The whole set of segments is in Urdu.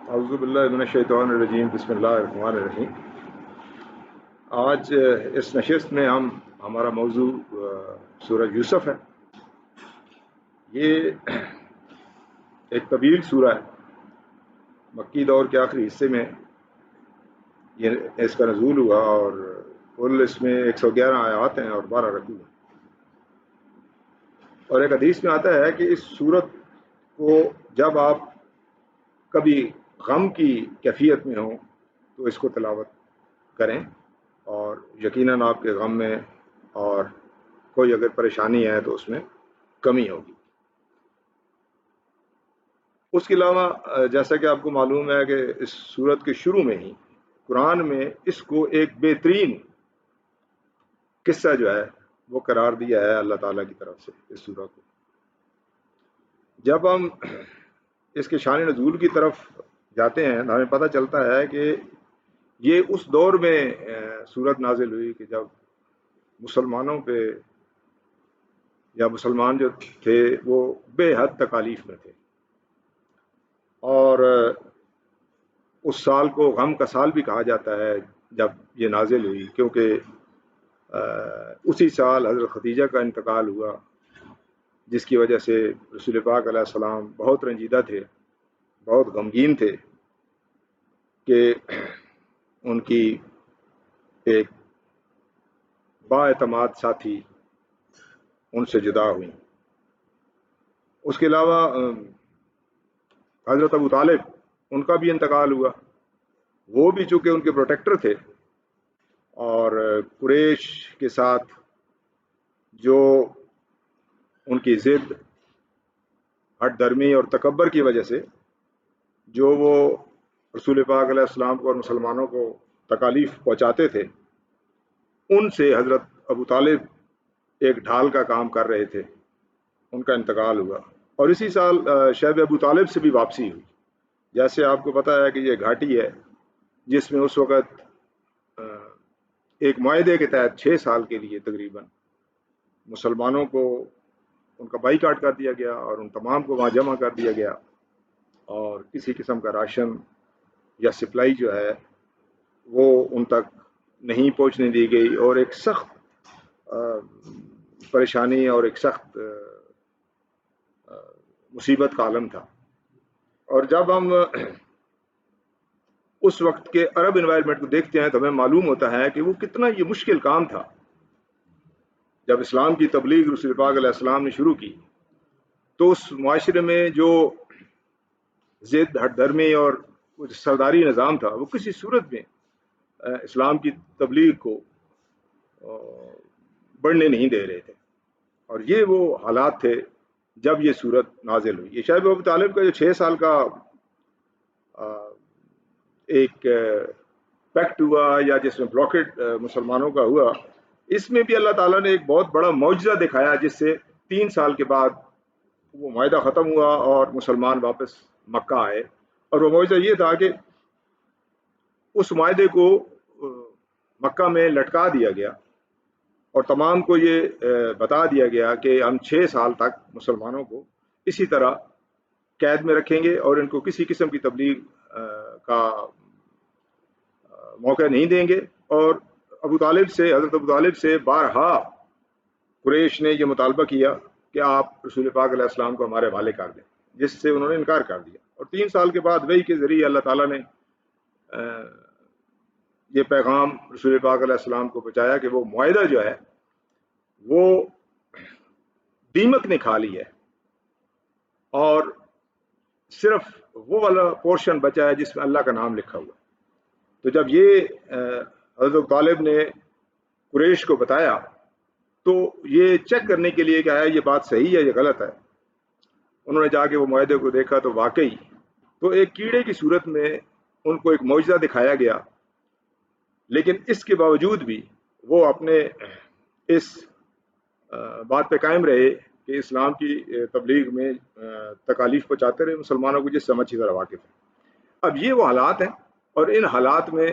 اعوذ باللہ من الشیطان الرجیم، بسم اللہ الرحمن الرحیم۔ آج اس نشست میں ہمارا موضوع سورہ یوسف ہے۔ یہ ایک طویل سورہ ہے، مکی دور کے آخری حصے میں یہ اس کا نزول ہوا، اور کل اس میں 111 آیات ہیں اور 12 رکوع ہیں۔ اور ایک حدیث میں آتا ہے کہ اس سورت کو جب آپ کبھی غم کی کیفیت میں ہوں تو اس کو تلاوت کریں، اور یقیناً آپ کے غم میں اور کوئی اگر پریشانی ہے تو اس میں کمی ہوگی۔ اس کے علاوہ جیسا کہ آپ کو معلوم ہے کہ اس سورت کے شروع میں ہی قرآن میں اس کو ایک بہترین قصہ جو ہے وہ قرار دیا ہے اللہ تعالیٰ کی طرف سے اس سورہ کو۔ جب ہم اس کے شان نزول کی طرف جاتے ہیں ہمیں پتہ چلتا ہے کہ یہ اس دور میں سورت نازل ہوئی کہ جب مسلمانوں پہ یا مسلمان جو تھے وہ بے حد تکالیف میں تھے، اور اس سال کو غم کا سال بھی کہا جاتا ہے جب یہ نازل ہوئی، کیونکہ اسی سال حضرت خدیجہ کا انتقال ہوا، جس کی وجہ سے رسول پاک علیہ السلام بہت رنجیدہ تھے، بہت غمگین تھے کہ ان کی ایک با اعتماد ساتھی ان سے جدا ہوئی۔ اس کے علاوہ حضرت ابو طالب ان کا بھی انتقال ہوا، وہ بھی چونکہ ان کے پروٹیکٹر تھے، اور قریش کے ساتھ جو ان کی ضد، ہٹ درمی اور تکبر کی وجہ سے جو وہ رسول پاک علیہ السلام کو اور مسلمانوں کو تکالیف پہنچاتے تھے، ان سے حضرت ابو طالب ایک ڈھال کا کام کر رہے تھے، ان کا انتقال ہوا۔ اور اسی سال شیب ابو طالب سے بھی واپسی ہوئی۔ جیسے آپ کو پتہ ہے کہ یہ گھاٹی ہے جس میں اس وقت ایک معاہدے کے تحت 6 سال کے لیے تقریباً مسلمانوں کو ان کا بائیکاٹ کر دیا گیا، اور ان تمام کو وہاں جمع کر دیا گیا، اور کسی قسم کا راشن یا سپلائی جو ہے وہ ان تک نہیں پہنچنے دی گئی، اور ایک سخت پریشانی اور ایک سخت مصیبت کا عالم تھا۔ اور جب ہم اس وقت کے عرب انوائرمنٹ کو دیکھتے ہیں تو ہمیں معلوم ہوتا ہے کہ وہ کتنا یہ مشکل کام تھا۔ جب اسلام کی تبلیغ رسول پاک علیہ السلام نے شروع کی تو اس معاشرے میں جو ضد، ہٹ درمی اور سرداری نظام تھا وہ کسی صورت میں اسلام کی تبلیغ کو بڑھنے نہیں دے رہے تھے، اور یہ وہ حالات تھے جب یہ صورت نازل ہوئی۔ یہ شیب ابو طالب کا جو 6 سال کا ایک پیکٹ ہوا، یا جس میں بلاکٹ مسلمانوں کا ہوا، اس میں بھی اللہ تعالیٰ نے ایک بہت بڑا معجزہ دکھایا، جس سے 3 سال کے بعد وہ معاہدہ ختم ہوا اور مسلمان واپس مکہ آئے۔ اور وہ معجزہ یہ تھا کہ اس معاہدے کو مکہ میں لٹکا دیا گیا، اور تمام کو یہ بتا دیا گیا کہ ہم 6 سال تک مسلمانوں کو اسی طرح قید میں رکھیں گے، اور ان کو کسی قسم کی تبلیغ کا موقع نہیں دیں گے۔ اور حضرت ابو طالب سے بارہا قریش نے یہ مطالبہ کیا کہ آپ رسول پاک علیہ السلام کو ہمارے حوالے کر دیں، جس سے انہوں نے انکار کر دیا۔ اور 3 سال کے بعد وحی کے ذریعے اللہ تعالیٰ نے یہ پیغام رسول پاک علیہ السلام کو پہنچایا کہ وہ معاہدہ جو ہے وہ دیمک نے کھا لی ہے، اور صرف وہ والا پورشن بچا ہے جس میں اللہ کا نام لکھا ہوا۔ تو جب یہ حضرت طالب نے قریش کو بتایا تو یہ چیک کرنے کے لیے کہ آیا یہ بات صحیح ہے یا غلط ہے، انہوں نے جا کے وہ معاہدے کو دیکھا تو واقعی تو ایک کیڑے کی صورت میں ان کو ایک معجزہ دکھایا گیا، لیکن اس کے باوجود بھی وہ اپنے اس بات پہ قائم رہے کہ اسلام کی تبلیغ میں تکالیف پہنچاتے رہے مسلمانوں کو، جس سے ہم اچھی طرح واقف ہیں۔ اب یہ وہ حالات ہیں، اور ان حالات میں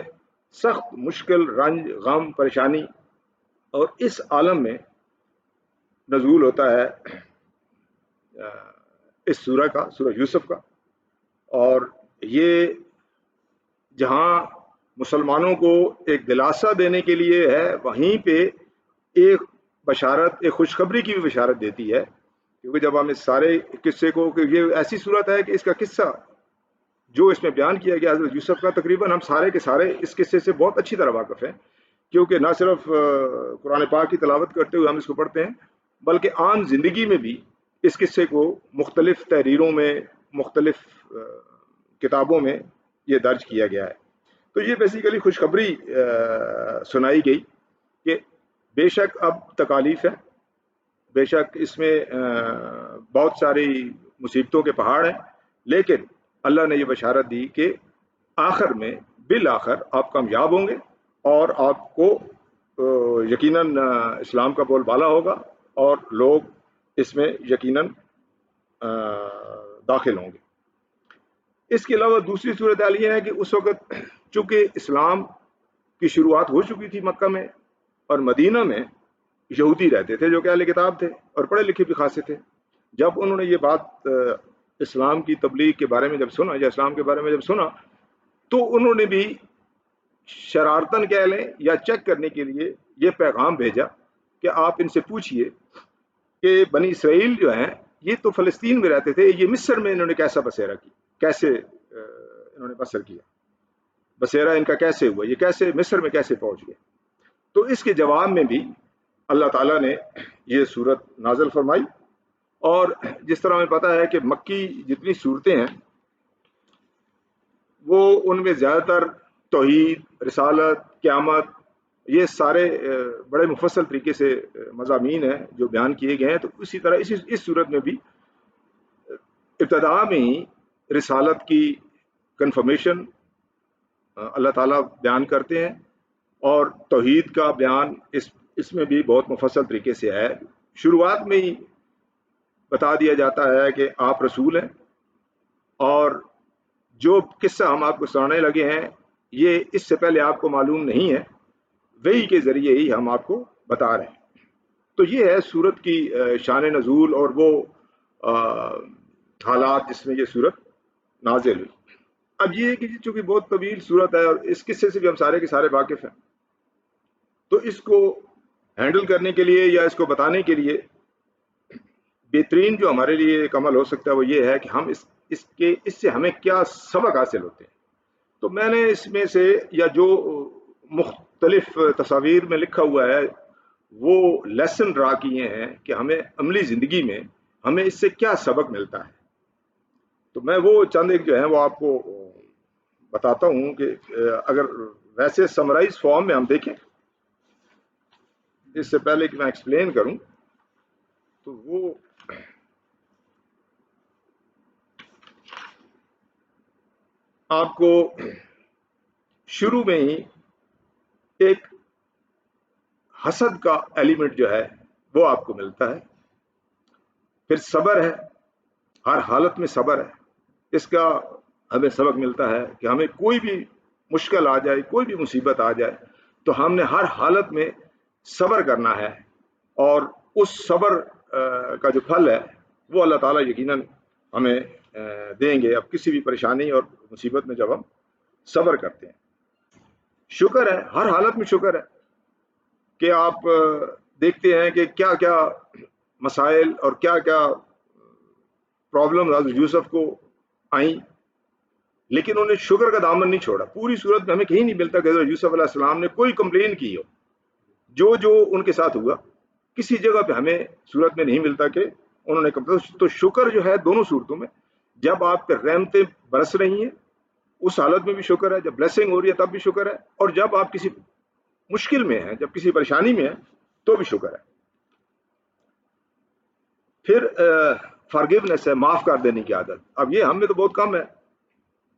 سخت مشکل، رنج، غم، پریشانی، اور اس عالم میں نزول ہوتا ہے اس سورہ کا، سورہ یوسف کا۔ اور یہ جہاں مسلمانوں کو ایک دلاسا دینے کے لیے ہے، وہیں پہ ایک بشارت، ایک خوشخبری کی بھی بشارت دیتی ہے، کیونکہ جب ہم اس سارے قصے کو، کہ یہ ایسی صورت ہے کہ اس کا قصہ جو اس میں بیان کیا گیا حضرت یوسف کا، تقریباً ہم سارے کے سارے اس قصے سے بہت اچھی طرح واقف ہیں، کیونکہ نہ صرف قرآن پاک کی تلاوت کرتے ہوئے ہم اس کو پڑھتے ہیں، بلکہ عام زندگی میں بھی اس قصے کو مختلف تحریروں میں، مختلف کتابوں میں یہ درج کیا گیا ہے۔ تو یہ بیسیکلی خوشخبری سنائی گئی کہ بے شک اب تکالیف ہے، بے شک اس میں بہت ساری مصیبتوں کے پہاڑ ہیں، لیکن اللہ نے یہ بشارت دی کہ آخر میں بالآخر آپ کامیاب ہوں گے، اور آپ کو یقیناً اسلام کا بول بالا ہوگا، اور لوگ اس میں یقیناً داخل ہوں گے۔ اس کے علاوہ دوسری صورتحال یہ ہے کہ اس وقت چونکہ اسلام کی شروعات ہو چکی تھی مکہ میں، اور مدینہ میں یہودی رہتے تھے جو کہ اہل کتاب تھے اور پڑھے لکھے بھی خاصے تھے۔ جب انہوں نے یہ بات اسلام کی تبلیغ کے بارے میں جب سنا، یا اسلام کے بارے میں جب سنا، تو انہوں نے بھی شرارتاً کہہ لیں یا چیک کرنے کے لیے یہ پیغام بھیجا کہ آپ ان سے پوچھئے کہ بنی اسرائیل جو ہیں یہ تو فلسطین میں رہتے تھے، یہ مصر میں انہوں نے کیسا بسیرا کی، کیسے انہوں نے بسر کیا، بسیرا ان کا کیسے ہوا، یہ کیسے مصر میں کیسے پہنچ گئے۔ تو اس کے جواب میں بھی اللہ تعالیٰ نے یہ صورت نازل فرمائی، اور جس طرح ہمیں پتہ ہے کہ مکی جتنی صورتیں ہیں وہ ان میں زیادہ تر توحید، رسالت، قیامت، یہ سارے بڑے مفصل طریقے سے مضامین ہیں جو بیان کیے گئے ہیں۔ تو اسی طرح اس صورت میں بھی ابتدا میں ہی رسالت کی کنفرمیشن اللہ تعالیٰ بیان کرتے ہیں، اور توحید کا بیان اس میں بھی بہت مفصل طریقے سے ہے۔ شروعات میں ہی بتا دیا جاتا ہے کہ آپ رسول ہیں، اور جو قصہ ہم آپ کو سنانے لگے ہیں یہ اس سے پہلے آپ کو معلوم نہیں ہے، وحی کے ذریعے ہی ہم آپ کو بتا رہے ہیں۔ تو یہ ہے سورت کی شان نزول اور وہ حالات جس میں یہ سورت نازل ہوئی۔ اب یہ ہے کہ چونکہ بہت طویل سورت ہے اور اس قصے سے بھی ہم سارے کے سارے واقف ہیں، تو اس کو ہینڈل کرنے کے لیے یا اس کو بتانے کے لیے بہترین جو ہمارے لیے ایک عمل ہو سکتا ہے وہ یہ ہے کہ ہم اس سے ہمیں کیا سبق حاصل ہوتے ہیں۔ تو میں نے اس میں سے، یا جو مختلف تصاویر میں لکھا ہوا ہے، وہ لیسن ڈرا کیے ہیں کہ ہمیں عملی زندگی میں ہمیں اس سے کیا سبق ملتا ہے۔ تو میں وہ چند ایک جو ہیں وہ آپ کو بتاتا ہوں کہ اگر ویسے سمرائز فارم میں ہم دیکھیں، اس سے پہلے کہ میں ایکسپلین کروں، تو وہ آپ کو شروع میں ہی ایک حسد کا ایلیمنٹ جو ہے وہ آپ کو ملتا ہے، پھر صبر ہے، ہر حالت میں صبر ہے۔ اس کا ہمیں سبق ملتا ہے کہ ہمیں کوئی بھی مشکل آ جائے، کوئی بھی مصیبت آ جائے، تو ہم نے ہر حالت میں صبر کرنا ہے، اور اس صبر کا جو پھل ہے وہ اللہ تعالیٰ یقیناً ہمیں دیں گے، اب کسی بھی پریشانی اور مصیبت میں جب ہم صبر کرتے ہیں۔ شکر ہے، ہر حالت میں شکر ہے کہ آپ دیکھتے ہیں کہ کیا کیا مسائل اور کیا کیا پرابلم حضرت یوسف کو آئیں، لیکن انہوں نے شکر کا دامن نہیں چھوڑا۔ پوری صورت میں ہمیں کہیں نہیں ملتا کہ حضرت یوسف علیہ السلام نے کوئی کمپلین کی ہو۔ جو جو ان کے ساتھ ہوا کسی جگہ پہ ہمیں صورت میں نہیں ملتا کہ انہوں نے کمپلین۔ تو شکر جو ہے دونوں صورتوں میں، جب آپ پہ رحمتیں برس رہی ہیں اس حالت میں بھی شکر ہے، جب بلیسنگ ہو رہی ہے تب بھی شکر ہے، اور جب آپ کسی مشکل میں ہیں، جب کسی پریشانی میں ہیں تو بھی شکر ہے۔ پھر فارگیونیس ہے، معاف کر دینے کی عادت۔ اب یہ ہم میں تو بہت کم ہے،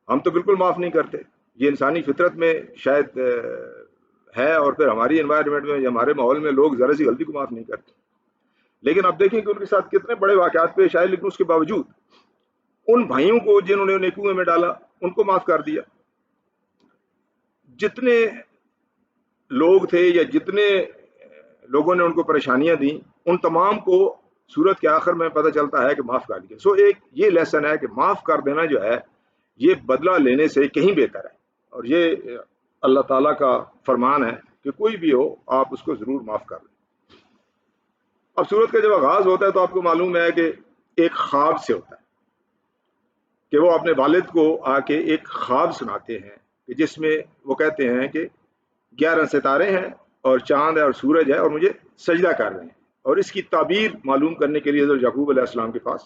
ہم تو بالکل معاف نہیں کرتے، یہ انسانی فطرت میں شاید ہے، اور پھر ہماری انوائرمنٹ میں یا ہمارے ماحول میں لوگ ذرا سی غلطی کو معاف نہیں کرتے۔ لیکن اب دیکھیں کہ ان کے ساتھ کتنے بڑے واقعات پیش آئے، لیکن اس کے باوجود ان بھائیوں کو جنہوں نے انہیں کنویں میں ڈالا ان کو معاف کر دیا۔ جتنے لوگ تھے یا جتنے لوگوں نے ان کو پریشانیاں دیں، ان تمام کو سورت کے آخر میں پتہ چلتا ہے کہ معاف کر دیا۔ سو ایک یہ لیسن ہے کہ معاف کر دینا جو ہے یہ بدلہ لینے سے کہیں بہتر ہے، اور یہ اللہ تعالیٰ کا فرمان ہے کہ کوئی بھی ہو آپ اس کو ضرور معاف کر دیں۔ اب سورت کا جب آغاز ہوتا ہے تو آپ کو معلوم ہے کہ ایک خواب سے ہوتا ہے کہ وہ اپنے والد کو آ کے ایک خواب سناتے ہیں کہ جس میں وہ کہتے ہیں کہ 11 ستارے ہیں اور چاند ہے اور سورج ہے اور مجھے سجدہ کر رہے ہیں، اور اس کی تعبیر معلوم کرنے کے لیے حضرت یعقوب علیہ السلام کے پاس،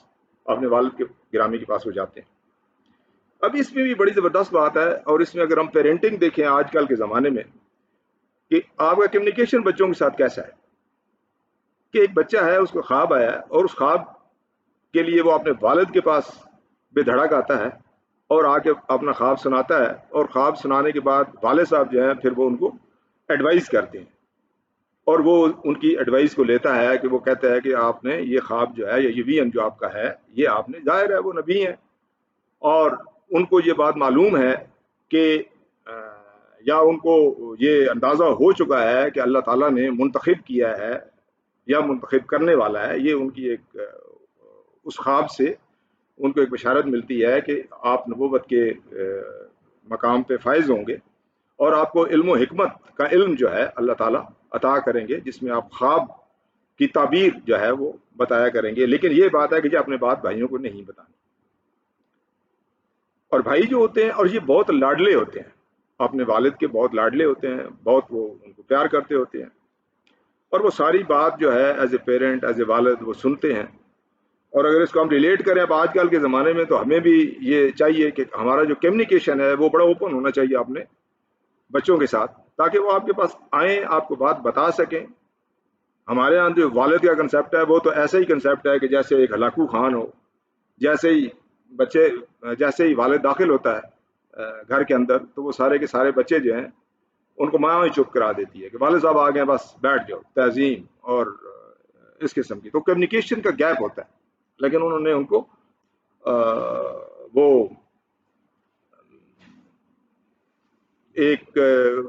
اپنے والد کے گرامی کے پاس وہ جاتے ہیں۔ اب اس میں بھی بڑی زبردست بات ہے، اور اس میں اگر ہم پیرنٹنگ دیکھیں آج کل کے زمانے میں کہ آپ کا کمیونیکیشن بچوں کے ساتھ کیسا ہے، کہ ایک بچہ ہے اس کو خواب آیا ہے اور اس خواب کے لیے وہ اپنے والد کے پاس بے دھڑک آتا ہے اور آ کے اپنا خواب سناتا ہے، اور خواب سنانے کے بعد والد صاحب جو ہیں پھر وہ ان کو ایڈوائز کرتے ہیں، اور وہ ان کی ایڈوائز کو لیتا ہے کہ وہ کہتا ہے کہ آپ نے یہ خواب جو ہے یا یہ ویژن جو آپ کا ہے یہ آپ نے، ظاہر ہے وہ نبی ہیں اور ان کو یہ بات معلوم ہے کہ یا ان کو یہ اندازہ ہو چکا ہے کہ اللہ تعالیٰ نے منتخب کیا ہے یا منتخب کرنے والا ہے، یہ ان کی ایک اس خواب سے ان کو ایک بشارت ملتی ہے کہ آپ نبوت کے مقام پہ فائز ہوں گے، اور آپ کو علم و حکمت کا علم جو ہے اللہ تعالیٰ عطا کریں گے، جس میں آپ خواب کی تعبیر جو ہے وہ بتایا کریں گے۔ لیکن یہ بات ہے کہ جو اپنے بات بھائیوں کو نہیں بتانی، اور بھائی جو ہوتے ہیں اور یہ بہت لاڈلے ہوتے ہیں، اپنے والد کے بہت لاڈلے ہوتے ہیں، بہت وہ ان کو پیار کرتے ہوتے ہیں، اور وہ ساری بات جو ہے as a parent as a والد وہ سنتے ہیں۔ اور اگر اس کو ہم ریلیٹ کریں اب آج کل کے زمانے میں تو ہمیں بھی یہ چاہیے کہ ہمارا جو کمیونیکیشن ہے وہ بڑا اوپن ہونا چاہیے اپنے بچوں کے ساتھ، تاکہ وہ آپ کے پاس آئیں، آپ کو بات بتا سکیں۔ ہمارے یہاں جو والد کا کنسیپٹ ہے وہ تو ایسا ہی کنسیپٹ ہے کہ جیسے ایک ہلاکو خان ہو، جیسے ہی بچے جیسے ہی والد داخل ہوتا ہے گھر کے اندر تو وہ سارے کے سارے بچے جو ہیں ان کو ماں ہی چپ کرا دیتی ہے کہ والد صاحب آ گئے بس بیٹھ جاؤ، تعظیم اور اس قسم کی، تو کمیونیکیشن کا گیپ ہوتا ہے۔ لیکن انہوں نے ان کو وہ ایک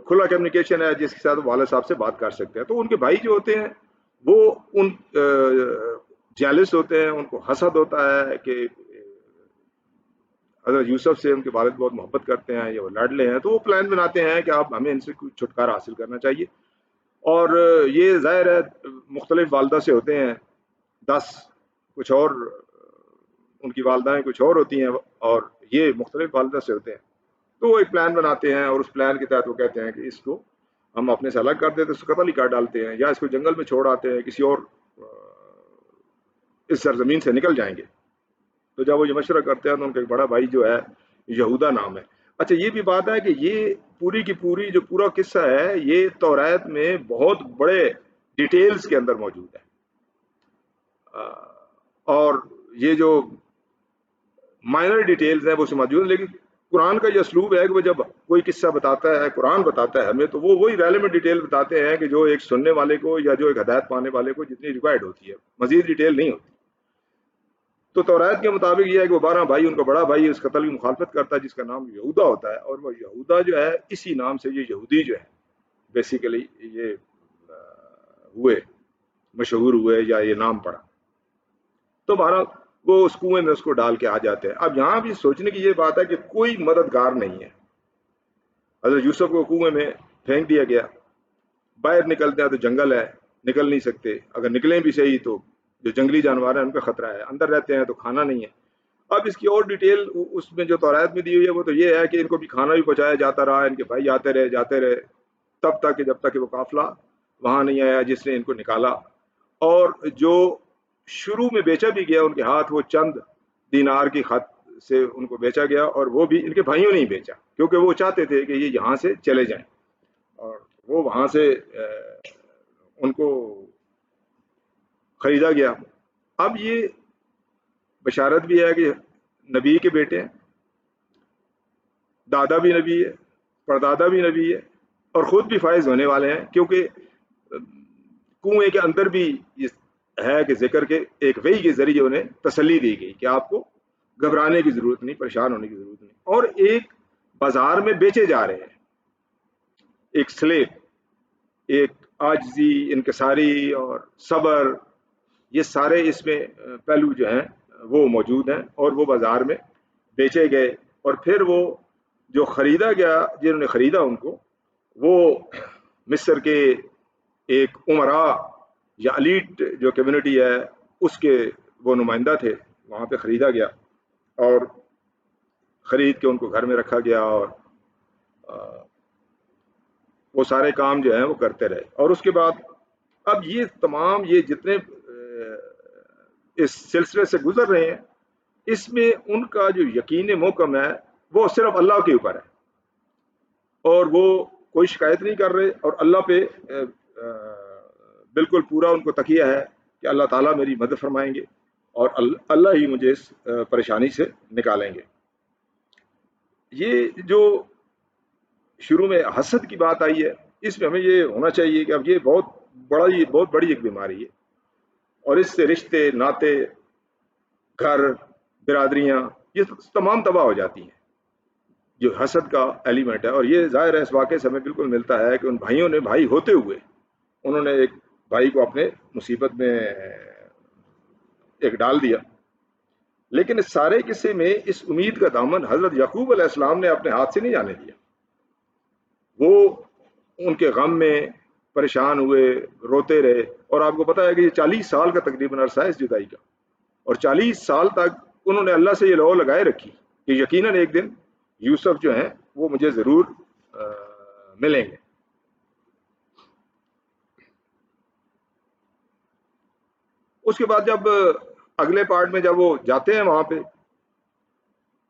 کھلا کمیونیکیشن ہے جس کے ساتھ والد صاحب سے بات کر سکتے ہیں۔ تو ان کے بھائی جو ہوتے ہیں وہ ان جیلس ہوتے ہیں، ان کو حسد ہوتا ہے کہ حضرت یوسف سے ان کے والد بہت محبت کرتے ہیں یا وہ لاڈلے ہیں، تو وہ پلان بناتے ہیں کہ آپ ہمیں ان سے کوئی چھٹکارا حاصل کرنا چاہیے۔ اور یہ ظاہر ہے مختلف والدہ سے ہوتے ہیں، 10 کچھ اور ان کی والدائیں کچھ اور ہوتی ہیں اور یہ مختلف والدہ سے ہوتے ہیں، تو وہ ایک پلان بناتے ہیں اور اس پلان کے تحت وہ کہتے ہیں کہ اس کو ہم اپنے سے الگ کر دیتے، اس کو قتل ہی کر ڈالتے ہیں یا اس کو جنگل میں چھوڑ آتے ہیں، کسی اور اس سرزمین سے نکل جائیں گے۔ تو جب وہ یہ مشورہ کرتے ہیں تو ان کا ایک بڑا بھائی جو ہے یہودا نام ہے۔ اچھا یہ بھی بات ہے کہ یہ پوری کی پوری جو پورا قصہ ہے یہ توریت میں بہت بڑے ڈیٹیلز کے اندر موجود ہے، اور یہ جو مائنر ڈیٹیلز ہیں وہ سے موجود ہیں، لیکن قرآن کا یہ اسلوب ہے کہ وہ جب کوئی قصہ بتاتا ہے، قرآن بتاتا ہے ہمیں، تو وہ وہی ریلیونٹ ڈیٹیل بتاتے ہیں کہ جو ایک سننے والے کو یا جو ایک ہدایت پانے والے کو جتنی ریکوائرڈ ہوتی ہے، مزید ڈیٹیل نہیں ہوتی۔ تو توریت کے مطابق یہ ہے کہ وہ 12 بھائی، ان کا بڑا بھائی اس قتل کی مخالفت کرتا ہے جس کا نام یہودا ہوتا ہے، اور وہ یہودا جو ہے اسی نام سے یہ یہودی جو ہے بیسیکلی یہ ہوئے مشہور ہوئے یا یہ نام پڑا۔ تو بہرحال وہ اس کنویں میں اس کو ڈال کے آ جاتے ہیں۔ اب یہاں بھی سوچنے کی یہ بات ہے کہ کوئی مددگار نہیں ہے۔ حضرت یوسف کو کنویں میں پھینک دیا گیا، باہر نکلتے ہیں تو جنگل ہے، نکل نہیں سکتے، اگر نکلیں بھی صحیح تو جو جنگلی جانور ہیں ان کا خطرہ ہے، اندر رہتے ہیں تو کھانا نہیں ہے۔ اب اس کی اور ڈیٹیل اس میں جو توریت میں دی ہوئی ہے وہ تو یہ ہے کہ ان کو بھی کھانا بھی پہنچایا جاتا رہا، ان کے بھائی آتے رہے تب تک کہ جب تک کہ وہ قافلہ وہاں نہیں آیا جس نے ان کو نکالا، اور جو شروع میں بیچا بھی گیا ان کے ہاتھ وہ چند دینار کی خط سے ان کو بیچا گیا، اور وہ بھی ان کے بھائیوں نے ہی بیچا کیونکہ وہ چاہتے تھے کہ یہ یہاں سے چلے جائیں، اور وہ وہاں سے ان کو خریدا گیا۔ اب یہ بشارت بھی ہے کہ نبی کے بیٹے ہیں، دادا بھی نبی ہے، پردادا بھی نبی ہے، اور خود بھی فائز ہونے والے ہیں، کیونکہ کنویں کے اندر بھی ہے کہ ذکر کے ایک وحی کے ذریعے انہیں تسلی دی گئی کہ آپ کو گھبرانے کی ضرورت نہیں، پریشان ہونے کی ضرورت نہیں، اور ایک بازار میں بیچے جا رہے ہیں، ایک سلیب، ایک عاجزی، انکساری اور صبر، یہ سارے اس میں پہلو جو ہیں وہ موجود ہیں، اور وہ بازار میں بیچے گئے، اور پھر وہ جو خریدا گیا، جنہوں نے خریدا ان کو، وہ مصر کے ایک عمرا یا الیٹ جو کمیونٹی ہے اس کے وہ نمائندہ تھے، وہاں پہ خریدا گیا اور خرید کے ان کو گھر میں رکھا گیا، اور وہ سارے کام جو ہیں وہ کرتے رہے. اور اس کے بعد اب یہ تمام یہ جتنے اس سلسلے سے گزر رہے ہیں، اس میں ان کا جو یقین محکم ہے وہ صرف اللہ کے اوپر ہے، اور وہ کوئی شکایت نہیں کر رہے، اور اللہ پہ بالکل پورا ان کو تکیہ ہے کہ اللہ تعالیٰ میری مدد فرمائیں گے اور اللہ ہی مجھے اس پریشانی سے نکالیں گے. یہ جو شروع میں حسد کی بات آئی ہے، اس میں ہمیں یہ ہونا چاہیے کہ اب یہ بہت بڑی ایک بیماری ہے، اور اس سے رشتے ناتے، گھر، برادریاں، یہ تمام تباہ ہو جاتی ہیں جو حسد کا ایلیمنٹ ہے. اور یہ ظاہر ہے اس واقعے سے ہمیں بالکل ملتا ہے کہ ان بھائیوں نے بھائی ہوتے ہوئے انہوں نے ایک بھائی کو اپنے مصیبت میں ایک ڈال دیا. لیکن اس سارے قصے میں اس امید کا دامن حضرت یعقوب علیہ السلام نے اپنے ہاتھ سے نہیں جانے دیا. وہ ان کے غم میں پریشان ہوئے، روتے رہے، اور آپ کو پتا ہے کہ یہ 40 سال کا تقریباً عرصہ ہے اس جدائی کا، اور 40 سال تک انہوں نے اللہ سے یہ لو لگائے رکھی کہ یقیناً ایک دن یوسف جو ہیں وہ مجھے ضرور ملیں گے. اس کے بعد جب اگلے پارٹ میں جب وہ جاتے ہیں وہاں پہ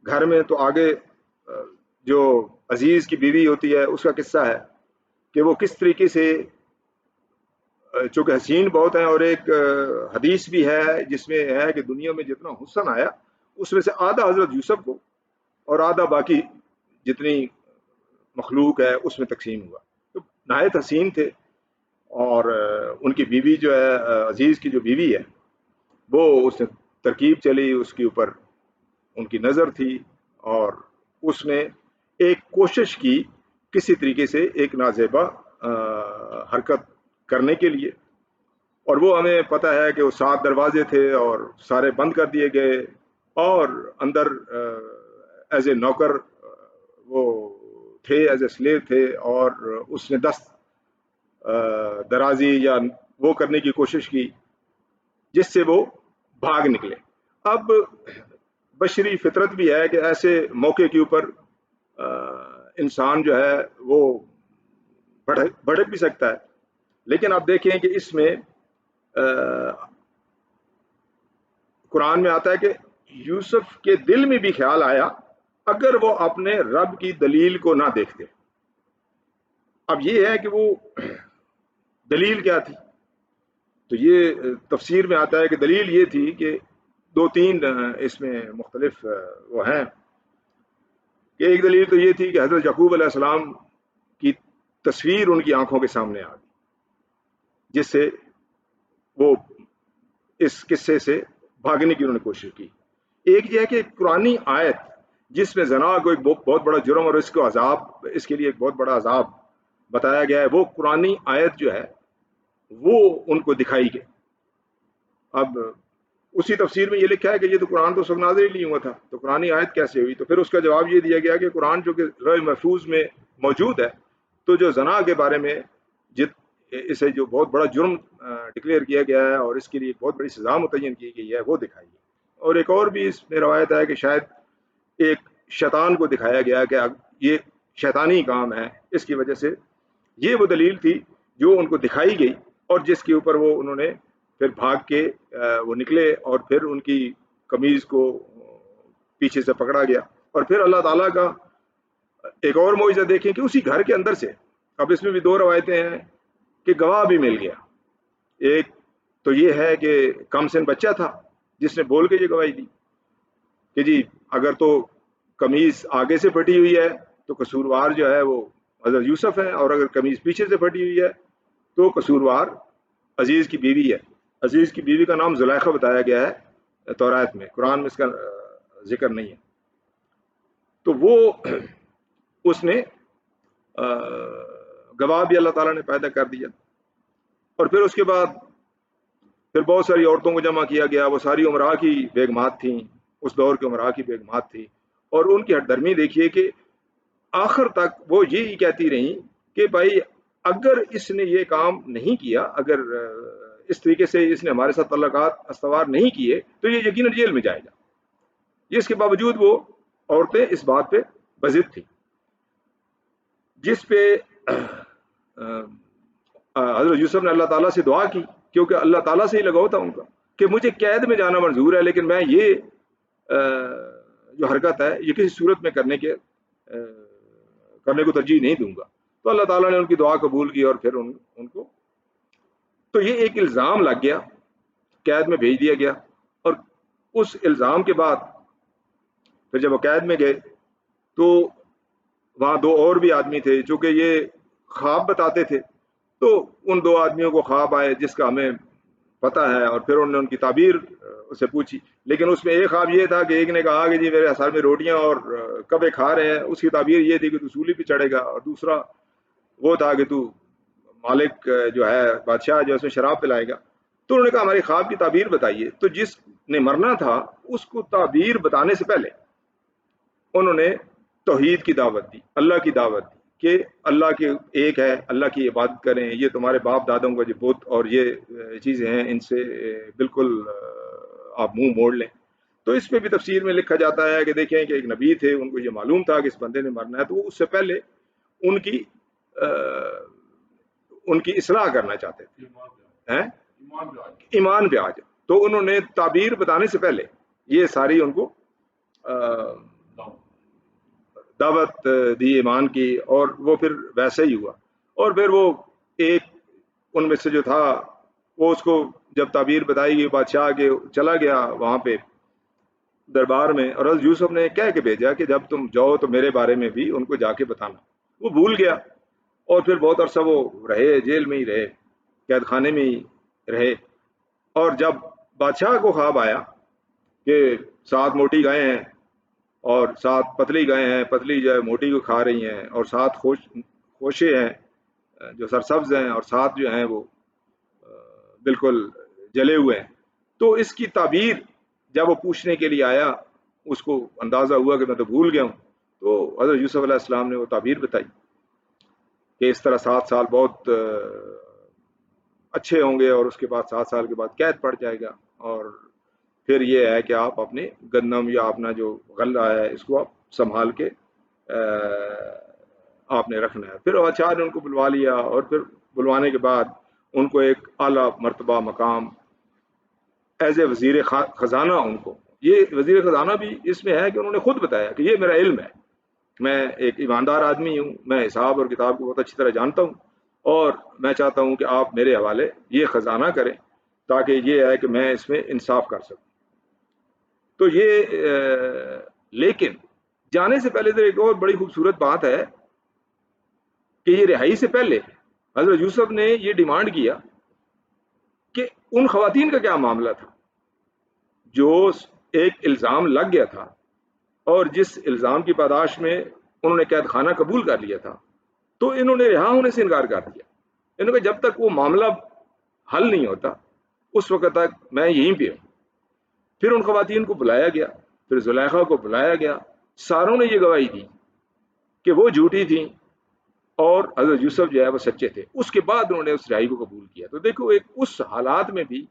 گھر میں، تو آگے جو عزیز کی بیوی ہوتی ہے اس کا قصہ ہے کہ وہ کس طریقے سے، چونکہ حسین بہت ہیں، اور ایک حدیث بھی ہے جس میں ہے کہ دنیا میں جتنا حسن آیا اس میں سے آدھا حضرت یوسف کو اور آدھا باقی جتنی مخلوق ہے اس میں تقسیم ہوا. تو نہایت حسین تھے، اور ان کی بیوی جو ہے، عزیز کی جو بیوی ہے، وہ اس نے ترکیب چلی، اس کے اوپر ان کی نظر تھی، اور اس نے ایک کوشش کی کسی طریقے سے ایک نازیبا حرکت کرنے کے لیے. اور وہ ہمیں پتہ ہے کہ وہ 7 دروازے تھے اور سارے بند کر دیے گئے، اور اندر ایز اے نوکر وہ تھے، ایز اے سلیو تھے، اور اس نے 10 درازی یا وہ کرنے کی کوشش کی جس سے وہ بھاگ نکلے. اب بشری فطرت بھی ہے کہ ایسے موقع کے اوپر انسان جو ہے وہ بھڑک بھی سکتا ہے. لیکن آپ دیکھیں کہ اس میں قرآن میں آتا ہے کہ یوسف کے دل میں بھی خیال آیا اگر وہ اپنے رب کی دلیل کو نہ دیکھتے. اب یہ ہے کہ وہ دلیل کیا تھی؟ تو یہ تفسیر میں آتا ہے کہ دلیل یہ تھی کہ 2-3 اس میں مختلف وہ ہیں. کہ ایک دلیل تو یہ تھی کہ حضرت یعقوب علیہ السلام کی تصویر ان کی آنکھوں کے سامنے آ گئی، جس سے وہ اس قصے سے بھاگنے کی انہوں نے کوشش کی. ایک یہ ہے کہ قرآنی آیت جس میں زنا کو ایک بہت بڑا جرم اور اس کو عذاب، اس کے لیے ایک بہت بڑا عذاب بتایا گیا ہے، وہ قرآنی آیت جو ہے وہ ان کو دکھائی گئی. اب اسی تفسیر میں یہ لکھا ہے کہ یہ تو قرآن تو سب نازل ہی نہیں ہوا تھا، تو قرآنی آیت کیسے ہوئی؟ تو پھر اس کا جواب یہ دیا گیا کہ قرآن جو کہ لوح محفوظ میں موجود ہے، تو جو زنا کے بارے میں اسے جو بہت بڑا جرم ڈکلیئر کیا گیا ہے اور اس کے لیے بہت بڑی سزا متعین کی گئی ہے، وہ دکھائی گئی. اور ایک اور بھی اس میں روایت ہے کہ شاید ایک شیطان کو دکھایا گیا کہ یہ شیطانی کام ہے، اس کی وجہ سے یہ وہ دلیل تھی جو ان کو دکھائی گئی، اور جس کے اوپر وہ انہوں نے پھر بھاگ کے وہ نکلے، اور پھر ان کی قمیض کو پیچھے سے پکڑا گیا. اور پھر اللہ تعالیٰ کا ایک اور معجزہ دیکھیں کہ اسی گھر کے اندر سے، اب اس میں بھی 2 روایتیں ہیں کہ گواہ بھی مل گیا. ایک تو یہ ہے کہ کم سن بچہ تھا جس نے بول کے یہ گواہی دی کہ جی اگر تو قمیض آگے سے پھٹی ہوئی ہے تو قصوروار جو ہے وہ حضرت یوسف ہے، اور اگر قمیض پیچھے سے پھٹی ہوئی ہے تو قصوروار عزیز کی بیوی ہے. عزیز کی بیوی کا نام زلیخا بتایا گیا ہے تورات میں، قرآن میں اس کا ذکر نہیں ہے. تو وہ اس نے گواہ بھی اللہ تعالیٰ نے پیدا کر دیا. اور پھر اس کے بعد پھر بہت ساری عورتوں کو جمع کیا گیا، وہ ساری عمرا کی بیگمات تھیں، اس دور کے عمرا کی بیگمات تھی. اور ان کی ہٹ درمی دیکھیے کہ آخر تک وہ یہی کہتی رہیں کہ بھائی اگر اس نے یہ کام نہیں کیا، اگر اس طریقے سے اس نے ہمارے ساتھ تعلقات استوار نہیں کیے تو یہ یقیناً جیل میں جائے گا. اس کے باوجود وہ عورتیں اس بات پہ بضد تھیں، جس پہ حضرت یوسف نے اللہ تعالیٰ سے دعا کی، کیونکہ اللہ تعالیٰ سے ہی لگاؤ تھا ان کا کہ مجھے قید میں جانا منظور ہے، لیکن میں یہ جو حرکت ہے یہ کسی صورت میں کرنے کو ترجیح نہیں دوں گا. تو اللہ تعالیٰ نے ان کی دعا قبول کی اور پھر ان کو تو یہ ایک الزام لگ گیا، قید میں بھیج دیا گیا. اور اس الزام کے بعد پھر جب وہ قید میں گئے تو وہاں دو اور بھی آدمی تھے چونکہ یہ خواب بتاتے تھے، تو ان دو آدمیوں کو خواب آئے جس کا ہمیں پتہ ہے، اور پھر انہوں نے ان کی تعبیر اسے پوچھی. لیکن اس میں ایک خواب یہ تھا کہ ایک نے کہا کہ جی میرے سر میں روٹیاں اور کبے کھا رہے ہیں، اس کی تعبیر یہ تھی کہ تو سولی پہ چڑھے گا، اور دوسرا وہ تھا کہ تو مالک جو ہے بادشاہ جو اس میں شراب پلائے گا. تو انہوں نے کہا ہماری خواب کی تعبیر بتائیے. تو جس نے مرنا تھا اس کو تعبیر بتانے سے پہلے انہوں نے توحید کی دعوت دی، اللہ کی دعوت دی کہ اللہ کے ایک ہے، اللہ کی عبادت کریں، یہ تمہارے باپ دادوں کا جو بت اور یہ چیزیں ہیں ان سے بالکل آپ منہ موڑ لیں. تو اس پہ بھی تفسیر میں لکھا جاتا ہے کہ دیکھیں کہ ایک نبی تھے، ان کو یہ معلوم تھا کہ اس بندے نے مرنا ہے، تو وہ اس سے پہلے ان کی اصلاح کرنا چاہتے تھے، ایمان پہ آ جائے. تو انہوں نے تعبیر بتانے سے پہلے یہ ساری ان کو دعوت دی ایمان کی، اور وہ پھر ویسے ہی ہوا. اور پھر وہ ایک ان میں سے جو تھا وہ اس کو جب تعبیر بتائی گئی بادشاہ کے چلا گیا وہاں پہ دربار میں، اور حضرت یوسف نے کہہ کے بھیجا کہ جب تم جاؤ تو میرے بارے میں بھی ان کو جا کے بتانا. وہ بھول گیا اور پھر بہت عرصہ وہ رہے، جیل میں ہی رہے، قید خانے میں ہی رہے. اور جب بادشاہ کو خواب آیا کہ 7 موٹی گائے ہیں اور 7 پتلی گائے ہیں، پتلی جو ہے موٹی کو کھا رہی ہیں، اور 7 خوشے ہیں جو سرسبز ہیں، اور 7 جو ہیں وہ بالکل جلے ہوئے ہیں. تو اس کی تعبیر جب وہ پوچھنے کے لیے آیا اس کو اندازہ ہوا کہ میں تو بھول گیا ہوں. تو حضرت یوسف علیہ السلام نے وہ تعبیر بتائی کہ اس طرح 7 سال بہت اچھے ہوں گے، اور اس کے بعد 7 سال کے بعد قید پڑ جائے گا، اور پھر یہ ہے کہ آپ اپنے گندم یا اپنا جو غلہ ہے اس کو آپ سنبھال کے آپ نے رکھنا ہے. پھر بادشاہ نے ان کو بلوا لیا، اور پھر بلوانے کے بعد ان کو ایک اعلیٰ مرتبہ مقام ایز اے وزیر خزانہ، ان کو یہ وزیر خزانہ بھی اس میں ہے کہ انہوں نے خود بتایا کہ یہ میرا علم ہے، میں ایک ایماندار آدمی ہوں، میں حساب اور کتاب کو بہت اچھی طرح جانتا ہوں، اور میں چاہتا ہوں کہ آپ میرے حوالے یہ خزانہ کریں تاکہ یہ ہے کہ میں اس میں انصاف کر سکوں. تو یہ لیکن جانے سے پہلے تو ایک اور بڑی خوبصورت بات ہے کہ یہ رہائی سے پہلے حضرت یوسف نے یہ ڈیمانڈ کیا کہ ان خواتین کا کیا معاملہ تھا جو ایک الزام لگ گیا تھا اور جس الزام کی پاداش میں انہوں نے قید خانہ قبول کر لیا تھا، تو انہوں نے رہا ہونے سے انکار کر دیا. انہوں نے کہا جب تک وہ معاملہ حل نہیں ہوتا اس وقت تک میں یہیں پہ ہوں. پھر ان خواتین کو بلایا گیا، پھر زلیخا کو بلایا گیا، ساروں نے یہ گواہی دی کہ وہ جھوٹی تھیں اور حضرت یوسف جو ہے وہ سچے تھے. اس کے بعد انہوں نے اس رہائی کو قبول کیا. تو دیکھو ایک اس حالات میں بھی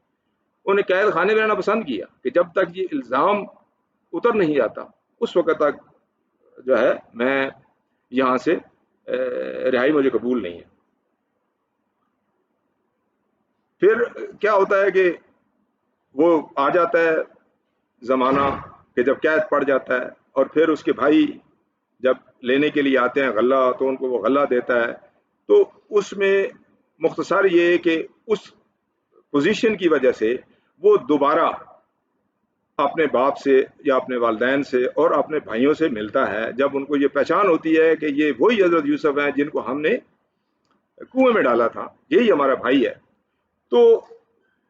انہیں قید خانے میں رہنا پسند کیا کہ جب تک یہ الزام اتر نہیں آتا اس وقت تک جو ہے میں یہاں سے رہائی مجھے قبول نہیں ہے. پھر کیا ہوتا ہے کہ وہ آ جاتا ہے زمانہ کہ جب قید پڑ جاتا ہے، اور پھر اس کے بھائی جب لینے کے لیے آتے ہیں غلہ تو ان کو وہ غلہ دیتا ہے. تو اس میں مختصر یہ کہ اس پوزیشن کی وجہ سے وہ دوبارہ اپنے باپ سے یا اپنے والدین سے اور اپنے بھائیوں سے ملتا ہے جب ان کو یہ پہچان ہوتی ہے کہ یہ وہی حضرت یوسف ہیں جن کو ہم نے کنویں میں ڈالا تھا، یہی ہمارا بھائی ہے. تو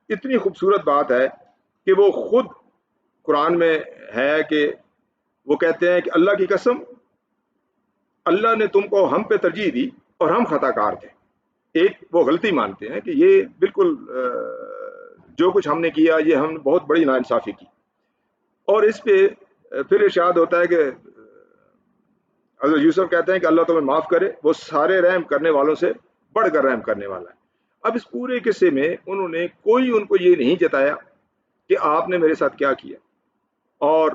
اتنی خوبصورت بات ہے کہ وہ خود قرآن میں ہے کہ وہ کہتے ہیں کہ اللہ کی قسم اللہ نے تم کو ہم پہ ترجیح دی اور ہم خطا کار تھے. ایک وہ غلطی مانتے ہیں کہ یہ بالکل جو کچھ ہم نے کیا یہ ہم نے بہت بڑی ناانصافی کی. اور اس پہ پھر ارشاد ہوتا ہے کہ حضرت یوسف کہتے ہیں کہ اللہ تمہیں معاف کرے، وہ سارے رحم کرنے والوں سے بڑھ کر رحم کرنے والا ہے۔ اب اس پورے قصے میں انہوں نے کوئی ان کو یہ نہیں جتایا کہ آپ نے میرے ساتھ کیا کیا اور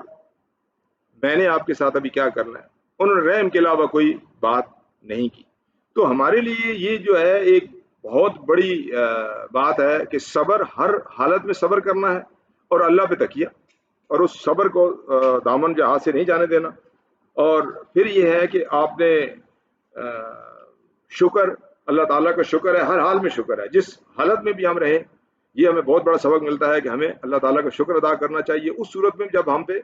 میں نے آپ کے ساتھ ابھی کیا کرنا ہے، انہوں نے رحم کے علاوہ کوئی بات نہیں کی۔ تو ہمارے لیے یہ جو ہے ایک بہت بڑی بات ہے کہ صبر، ہر حالت میں صبر کرنا ہے اور اللہ پہ تکیہ، اور اس صبر کو دامن جو ہاتھ سے نہیں جانے دینا۔ اور پھر یہ ہے کہ آپ نے شکر، اللہ تعالیٰ کا شکر ہے، ہر حال میں شکر ہے، جس حالت میں بھی ہم رہیں۔ یہ ہمیں بہت بڑا سبق ملتا ہے کہ ہمیں اللہ تعالیٰ کا شکر ادا کرنا چاہیے اس صورت میں جب ہم پہ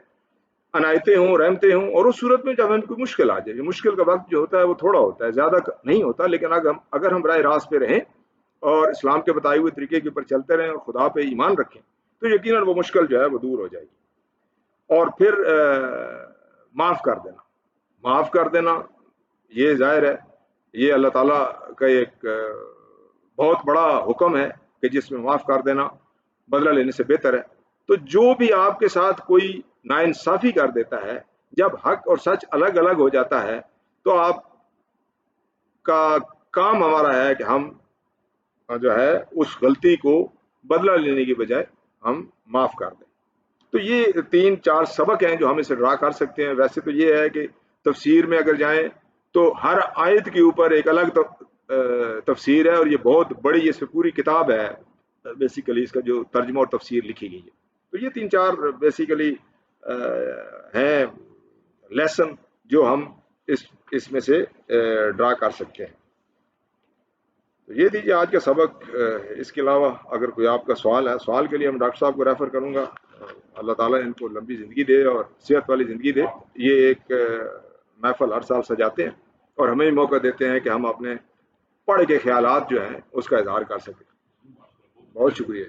عنایتیں ہوں، رحمتیں ہوں، اور اس صورت میں جب ہمیں کوئی مشکل آ جائے۔ مشکل کا وقت جو ہوتا ہے وہ تھوڑا ہوتا ہے، زیادہ نہیں ہوتا، لیکن اگر ہم راہ راست پہ رہیں اور اسلام کے بتائے ہوئے طریقے کے اوپر چلتے رہیں اور خدا پہ ایمان رکھیں تو یقیناً وہ مشکل جو ہے وہ دور ہو جائے گی۔ اور پھر معاف کر دینا، معاف کر دینا یہ ظاہر ہے یہ اللہ تعالیٰ کا ایک بہت بڑا حکم ہے کہ جس میں معاف کر دینا بدلہ لینے سے بہتر ہے۔ تو جو بھی آپ کے ساتھ کوئی ناانصافی کر دیتا ہے، جب حق اور سچ الگ الگ ہو جاتا ہے تو آپ کا کام ہمارا ہے کہ ہم جو ہے اس غلطی کو بدلہ لینے کی بجائے ہم معاف کر دیں۔ تو یہ 3-4 سبق ہیں جو ہم اسے ڈرا کر سکتے ہیں۔ ویسے تو یہ ہے کہ تفسیر میں اگر جائیں تو ہر آیت کے اوپر ایک الگ تفسیر ہے، اور یہ بہت بڑی اس پہ پوری کتاب ہے بیسیکلی، اس کا جو ترجمہ اور تفسیر لکھی گئی ہے۔ تو یہ 3-4 بیسیکلی ہیں لیسن جو ہم اس میں سے ڈرا کر سکتے ہیں۔ تو یہ دیجیے آج کا سبق۔ اس کے علاوہ اگر کوئی آپ کا سوال ہے، سوال کے لیے ہم ڈاکٹر صاحب کو ریفر کروں گا۔ اللہ تعالیٰ ان کو لمبی زندگی دے اور صحت والی زندگی دے۔ یہ ایک محفل ہر سال سجاتے ہیں اور ہمیں بھی موقع دیتے ہیں کہ ہم اپنے پڑھ کے خیالات جو ہیں اس کا اظہار کر سکیں۔ بہت شکریہ۔